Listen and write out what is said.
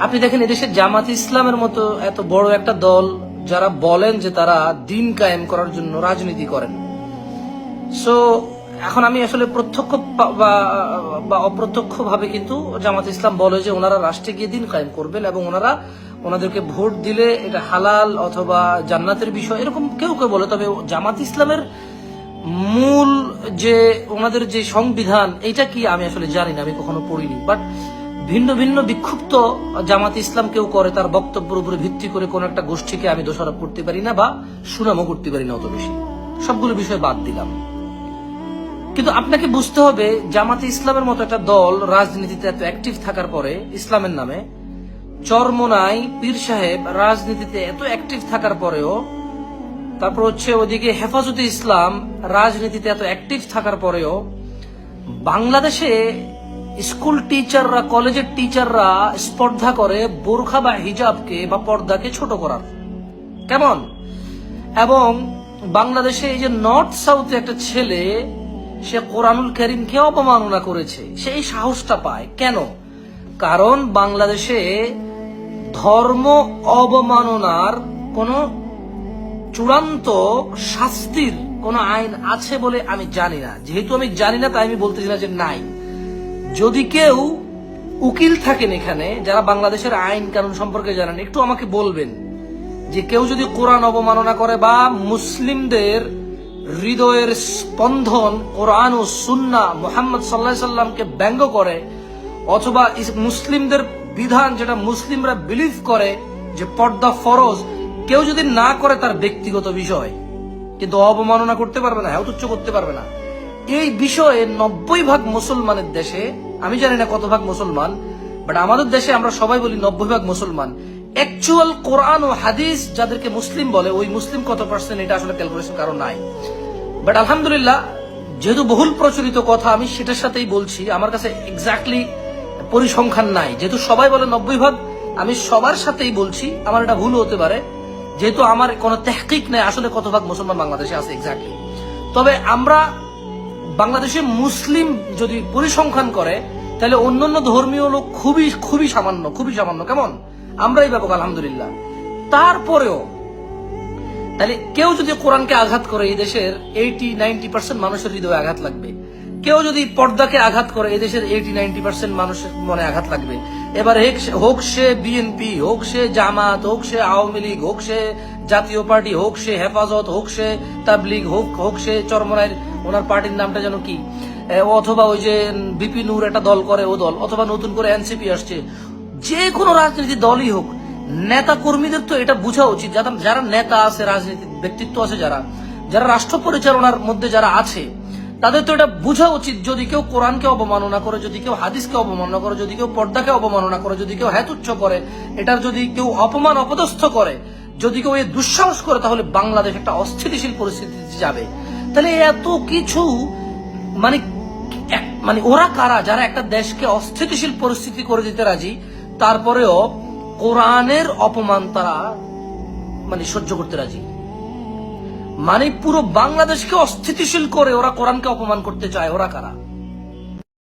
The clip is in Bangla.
আপনি দেখেন এদেশের জামাত ইসলামের মতো এত বড় একটা দল যারা বলেন যে তারা দিন কায়েম করার জন্য রাজনীতি করেন। সো এখন আমি আসলে প্রত্যক্ষ বা অপ্রত্যক্ষ ভাবে কিন্তু জামাত ইসলাম বলে যে ওনারা রাষ্ট্রে গিয়ে দিন কায়েম করবেন এবং ওনাদেরকে ভোট দিলে এটা হালাল অথবা জান্নাতের বিষয়, এরকম কেউ কেউ বলে। তবে জামাত ইসলামের মূল যে ওনাদের যে সংবিধান এটা কি আমি আসলে জানি না, আমি কখনো পড়িনি। বাট ভিন্ন ভিন্ন বিক্ষুব্ধ জামাত ইসলাম কেউ করে, তার বক্তব্যের উপরে ভিত্তি করে কোন একটা গোষ্ঠীকে আমি দোষারোপ করতে পারি না বা সুনামও করতে পারি না অত বেশি। সবগুলো বিষয় বাদ দিলাম। কিন্তু আপনাকে বুঝতে হবে জামাতে ইসলামের মতো একটা দল রাজনীতিতে এত অ্যাক্টিভ থাকার পরে, ইসলামের নামে চরমোনাই পীর সাহেব রাজনীতিতে এত অ্যাক্টিভ থাকার পরেও, তারপর হচ্ছে ওদিকে হেফাজতে ইসলাম রাজনীতিতে এত অ্যাক্টিভ থাকার পরেও বাংলাদেশে স্কুল টিচাররা, কলেজের টিচাররা স্পর্ধা করে বোরখা বা হিজাবকে বা পর্দাকে ছোট করার। কেমন? এবং বাংলাদেশে এই যে নর্থ সাউথে একটা ছেলে সে কোরআনুল কারীমকে অবমাননা করেছে, সেই সাহসটা পায় কেন? কারণ বাংলাদেশে ধর্ম অবমাননার কোন চূড়ান্ত শাস্তির কোন আইন আছে বলে আমি জানি না। যেহেতু আমি জানি না তাই আমি বলতেছি না যে নাই। যদি কেউ উকিল থাকেন এখানে যারা বাংলাদেশের আইন কানুন সম্পর্কে জানেন, একটু আমাকে বলবেন যে কেউ যদি কোরআন অবমাননা করে বা মুসলিমদের হৃদয়ের স্পন্দন কোরআন ও সুন্নাহ মুহাম্মদ সাল্লাল্লাহু আলাইহি সাল্লামকে ব্যঙ্গ করে, অথবা মুসলিমদের বিধান যেটা মুসলিমরা বিলিভ করে যে পর্দা ফরজ, কেউ যদি না করে তার ব্যক্তিগত বিষয়, কিন্তু অবমাননা করতে পারবে না, তুচ্ছ করতে পারবে না। এই বিষয়ে 90% মুসলমানের দেশে, আমি জানি না কত ভাগ মুসলমান, বাট আমাদের দেশে আমরা সবাই বলি 90% মুসলমান। অ্যাকচুয়াল কোরআন ও হাদিস যাদেরকে মুসলিম বলে, ওই মুসলিম কত পার্সেন্ট এটা আসলে ক্যালকুলেশন কারণ নাই। বাট আলহামদুলিল্লাহ, যেহেতু বহুল প্রচলিত কথা আমি সেটার সাথেই বলছি, আমার কাছে এক্স্যাক্টলি পরিসংখ্যান নাই। যেহেতু সবাই বলে 90%, আমি সবার সাথেই বলছি, আমার এটা ভুল হতে পারে, যেহেতু আমার কোনো তাহকিক নেই আসলে কত ভাগ মুসলমান বাংলাদেশে আছে এক্স্যাক্টলি। তবে আমরা বাংলাদেশে মুসলিম যদি পরিসংখ্যান করে তাহলে অন্যান্য ধর্মীয় লোক খুবই খুবই সামান্য, খুবই সামান্য। কেমন? আমরাই ব্যাপক আলহামদুলিল্লাহ। তারপরেও তাহলে কেউ যদি কোরআনকে আঘাত করে এই দেশের 80-90% মানুষের হৃদয়ে আঘাত লাগবে। কেউ যদি পর্দাকে আঘাত করে এই দেশের 80-90% মানুষের মনে আঘাত লাগবে। এবার হোক সে বিএনপি, হোক সে জামাত, হোক সে আওয়ামী লীগ, হোক সে জাতীয় পার্টি, হোক সে হেফাজত, হোক সে তাবলিগ, হোক সে চরমনাইয়ের ওনার পার্টির নামটা যেন কি, অথবা ওই যে বিপি নূর একটা দল করে ও দল, অথবা নতুন করে এনসিপি আসছে, যে কোনো রাজনীতি দলই হোক, নেতা কর্মীদের তো এটা বোঝা উচিত, যারা নেতা আছে, রাজনীতির ব্যক্তিত্ব আছে, যারা রাষ্ট্র পরিচালনার মধ্যে যারা আছে, তাদের তো এটা বোঝা উচিত, যদি কেউ কোরআনকে অবমাননা করে, যদি কেউ হাদিসকে অবমাননা করে, যদি কেউ পর্দাকে অবমাননা করে, যদি কেউ তুচ্ছ করে, এটার যদি কেউ অপমান অপদস্থ করে, যদি কেউ এই দুঃসাহস করে, তাহলে বাংলাদেশ একটা অস্থিতিশীল পরিস্থিতিতে যাবে। তাহলে এত কিছু মানে ওরা কারা যারা একটা দেশকে অস্থিতিশীল পরিস্থিতি করে দিতে রাজি, তারপরেও কোরআনের অপমান তারা সহ্য করতে রাজি? পুরো বাংলাদেশকে অস্থিতিশীল করে ওরা কোরআনকে অপমান করতে চায়, ওরা কারা?